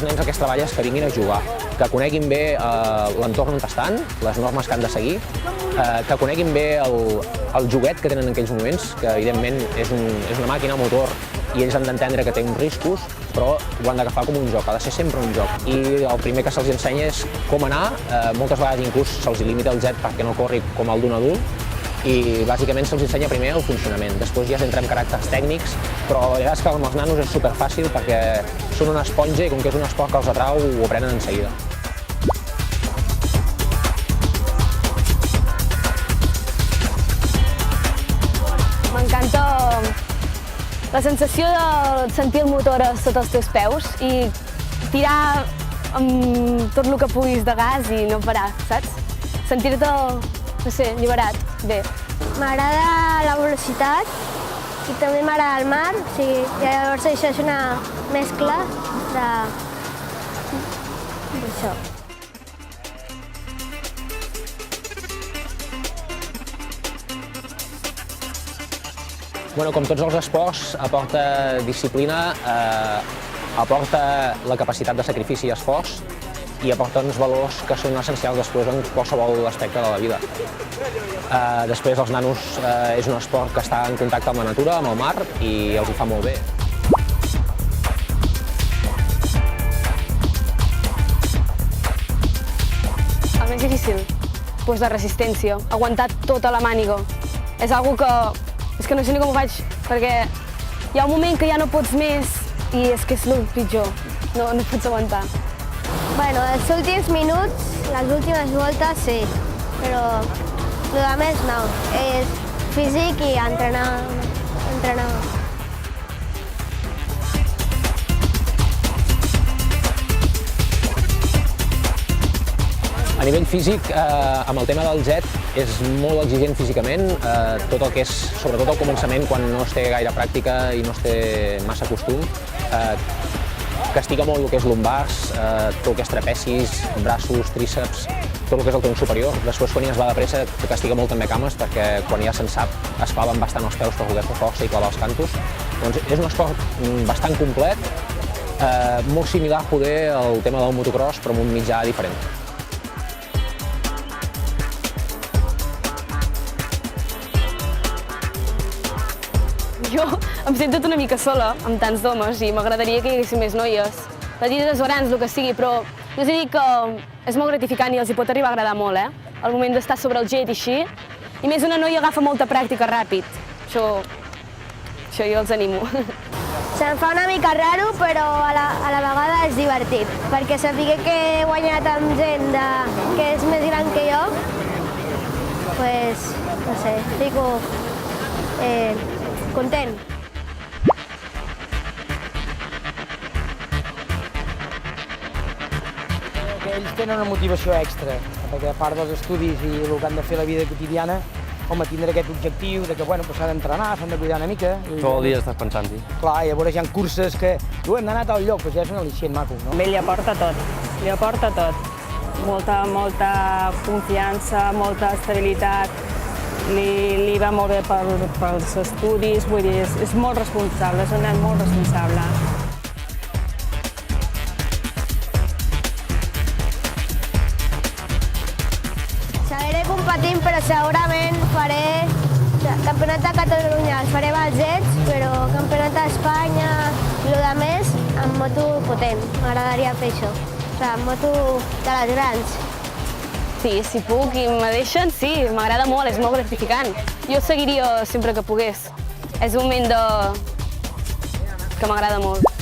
nens el que es treballa és que vinguin a jugar, que coneguin bé l'entorn on estan, les normes que han de seguir, que coneguin bé el joguet que tenen en aquells moments, que evidentment és una màquina, un motor, i ells han d'entendre que té uns riscos, però ho han d'agafar com un joc, ha de ser sempre un joc. I el primer que se'ls ensenya és com anar, moltes vegades inclús se'ls limita el jet perquè no corri com el d'un adult, i bàsicament se'ls ensenya primer el funcionament, després ja s'entra en caràcters tècnics, però la veritat és que amb els nanos és superfàcil perquè són una esponja i com que és un esport que els atrau ho aprenen en seguida. M'encanta la sensació de sentir el motor sota els teus peus i tirar amb tot el que puguis de gas i no parar, saps? Sentir-te, no sé, alliberat, bé. M'agrada la velocitat i també m'agrada el mar, o sigui, llavors això és una mescla d'això. Bueno, com tots els esports, aporta disciplina, aporta la capacitat de sacrifici i esforç i aporta uns valors que són essencials després en qualsevol aspecte de la vida. Després, els nanos és un esport que està en contacte amb la natura, amb el mar, i els hi fa molt bé. El més difícil, doncs la resistència, aguantar tota la màniga. És algo que és que no sé ni com ho faig, perquè hi ha un moment que ja no pots més i és que és el pitjor, no pots aguantar. Bueno, els últims minuts, les últimes voltes sí, però el de més no, és físic i entrenar. A nivell físic, amb el tema del jet, és molt exigent físicament, tot el que és, sobretot al començament, quan no es té gaire pràctica i no es té massa costum, castiga molt el que és lumbars, tot el que és trapecis, braços, tríceps, tot el que és el tronc superior. Després, quan ja es va de pressa, castiga molt també cames, perquè quan ja se'n sap, es claven bastant els peus per poder fer força i clavar els cantos. Doncs és un esport bastant complet, molt similar poder al tema del motocross, però amb un mitjà diferent. Jo em sento una mica sola amb tants d'homes i m'agradaria que hi haguessin més noies. Petites o grans, el que sigui, però jo us he dit que és molt gratificant i els hi pot arribar a agradar molt, el moment d'estar sobre el jet i així. I més una noia agafa molta pràctica ràpid. Això jo els animo. Se'm fa una mica raro, però a la vegada és divertit, perquè saber que he guanyat amb gent que és més gran que jo, doncs, no sé, fico content. Ells tenen una motivació extra, perquè a part dels estudis i el que han de fer la vida quotidiana, home, tindre aquest objectiu de que s'ha d'entrenar, s'han de cuidar una mica. Tot el dia estàs pensant-hi. Clar, llavors hi ha curses que hem d'anar a tal lloc, ja és un al·licient maco, no? Ell li aporta tot. Molta confiança, molta estabilitat, li va molt bé pels estudis, vull dir, és molt responsable, és un nen molt responsable. Seguiré competint, però segurament faré campionat de Catalunya, els faré als jets, però campionat d'Espanya i el de més amb moto potent. M'agradaria fer això, amb moto de les grans. Sí, si puc i me deixen, sí, m'agrada molt, és molt gratificant. Jo seguiria sempre que pogués. És un moment que m'agrada molt.